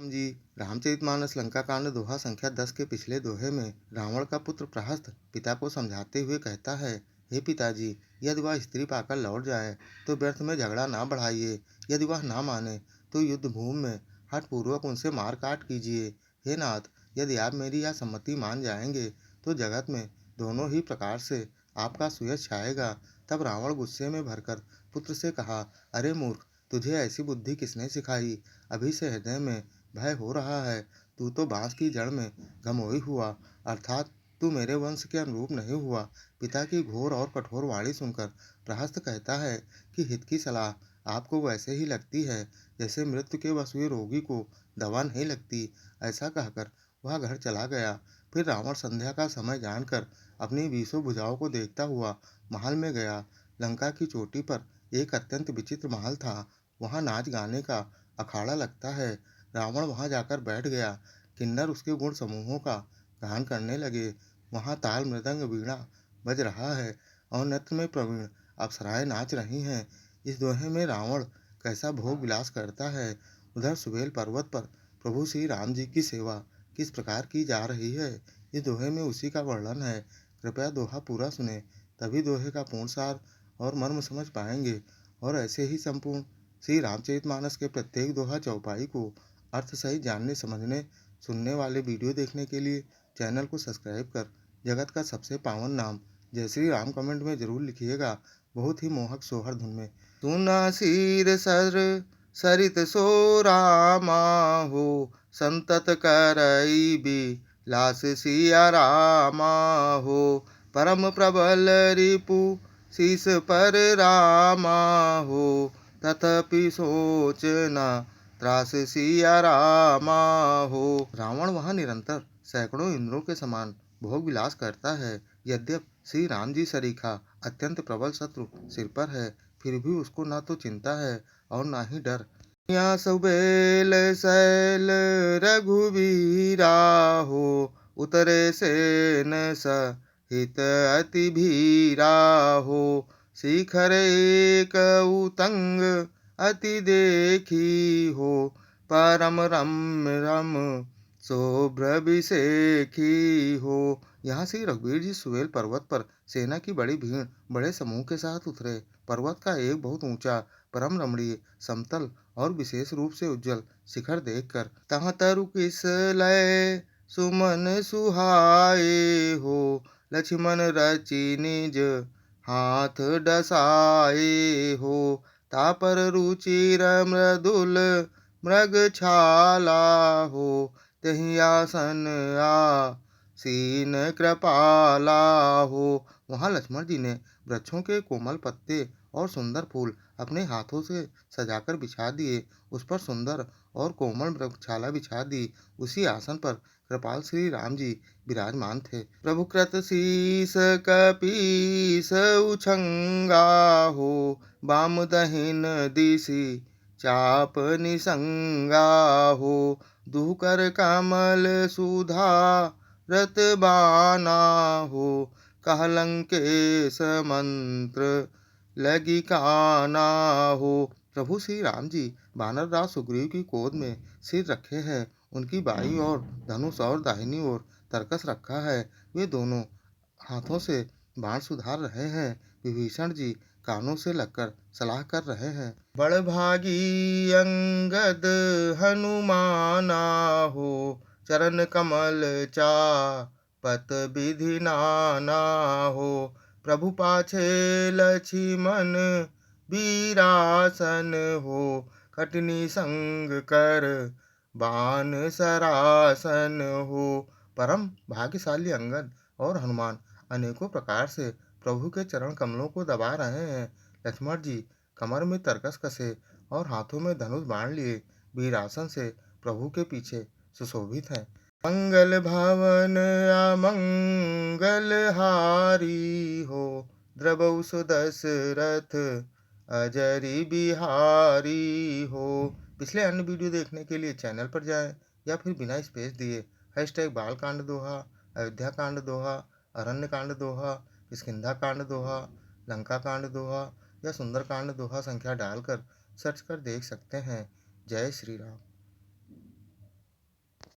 जी रामचरितमानस लंका कांड दोहा संख्या 10 के पिछले दोहे में रावण का पुत्र प्रहस्त पिता को समझाते हुए कहता है, हे पिताजी, यदि वह स्त्री पाकर लौट जाए तो व्यर्थ में झगड़ा ना बढ़ाइए। यदि वह ना माने तो युद्ध भूमि में हठ पूर्वक उनसे मार काट कीजिए। हे नाथ, यदि आप मेरी यह सम्मति मान जाएंगे तो जगत में दोनों ही प्रकार से आपका सुयश छाएगा। तब रावण गुस्से में भरकर पुत्र से कहा, अरे मूर्ख, तुझे ऐसी बुद्धि किसने सिखाई? अभी से हृदय में भय हो रहा है। तू तो बांस की जड़ में घमोई हुआ, अर्थात तू मेरे वंश के अनुरूप नहीं हुआ। पिता की घोर और कठोर वाणी सुनकर प्रहस्त कहता है कि हित की सलाह आपको वैसे ही लगती है जैसे मृत्यु के वश हुए रोगी को दवा नहीं लगती। ऐसा कहकर वह घर चला गया। फिर रावण संध्या का समय जानकर अपनी 20 भुजाओं को देखता हुआ महल में गया। लंका की चोटी पर एक अत्यंत विचित्र महल था। वहाँ नाच गाने का अखाड़ा लगता है। रावण वहां जाकर बैठ गया। किन्नर उसके गुण समूहों का गान करने लगे। वहां ताल मृदंग वीणा बज रहा है और नृत्य में प्रवीण अप्सराएं नाच रही हैं। इस दोहे में रावण कैसा भोग विलास करता है। उधर सुबेल पर्वत पर प्रभु श्री राम जी की सेवा किस प्रकार की जा रही है, इस दोहे में उसी का वर्णन है। कृपया दोहा पूरा सुने, तभी दोहे का पूर्ण सार और मर्म समझ पाएंगे। और ऐसे ही संपूर्ण श्री रामचरितमानस के प्रत्येक दोहा चौपाई को अर्थ सहित जानने समझने सुनने वाले वीडियो देखने के लिए चैनल को सब्सक्राइब कर जगत का सबसे पावन नाम जय श्री राम कमेंट में जरूर लिखिएगा, बहुत ही मोहक सोहर धुन में। सुना सिर सर सरित सो रामा हो, संतत करई भी लास सिया रामा हो। परम प्रबल रिपु शीस पर रामा हो, तथापि सोचना त्रास सिया रामा हो। रावण वहां निरंतर सैकड़ों इंद्रों के समान भोग विलास करता है। यद्यपि श्री राम जी सरीखा अत्यंत प्रबल शत्रु सिर पर है, फिर भी उसको ना तो चिंता है और ना ही डर। या सुबेल सैल रघुवीरा हो, उतरे सेन सहित अति भीरा हो। शिखर एक उतंग अति देखी हो, परम रम शोभ्रभिषेखी हो। यहाँ से रघुवीर जी सुवेल पर्वत पर सेना की बड़ी भीड़ बड़े समूह के साथ उतरे। पर्वत का एक बहुत ऊंचा, परम रमणीय, समतल और विशेष रूप से उज्जवल शिखर देखकर तहाँ तरु किस लय सुमन सुहाए हो। लक्ष्मण रचि निज हाथ डसाए हो, तापर रुचिर मृदुल मृगछाला हो। तहि आसन आसीन कृपाला हो। वहाँ लक्ष्मण जी ने वृक्षों के कोमल पत्ते और सुंदर फूल अपने हाथों से सजाकर बिछा दिए। उस पर सुंदर और कोमल मृगछाला बिछा दी। उसी आसन पर कृपाल श्री राम जी विराजमान थे। प्रभु कृत शीस कपीस उछंगा हो, बाम दहिन दिशि चाप निसंगा हो। दुकर कमल सुधा रत बाना हो, कहलंकेश मंत्र लगी काना हो। प्रभु श्री राम जी वानर राज सुग्रीव की गोद में सिर रखे हैं। उनकी बाईं ओर धनुष और दाहिनी ओर तरकस रखा है। वे दोनों हाथों से बाण सुधार रहे हैं। विभीषण जी कानों से लगकर सलाह कर रहे हैं। बड़ भागी अंगद हनुमाना हो, चरण कमल चा पत विधि नाना हो। प्रभु पाछे लक्ष्मण वीरासन हो, कटनी संग कर बान सरासन हो। परम भाग्यशाली अंगद और हनुमान अनेकों प्रकार से प्रभु के चरण कमलों को दबा रहे हैं। लक्ष्मण जी कमर में तरकस कसे और हाथों में धनुष बाण लिए वीरासन से प्रभु के पीछे सुशोभित हैं। मंगल भवन अमंगल हारी हो, द्रवौ सुदशरथ अजरी बिहारी हो। पिछले अन्य वीडियो देखने के लिए चैनल पर जाएं या फिर बिना स्पेस दिए #बाल कांड दोहा, अयोध्या कांड दोहा, अरण्य कांड दोहा, किष्किंधा कांड दोहा, लंका कांड दोहा या सुंदर कांड दोहा संख्या डालकर सर्च कर देख सकते हैं। जय श्री राम।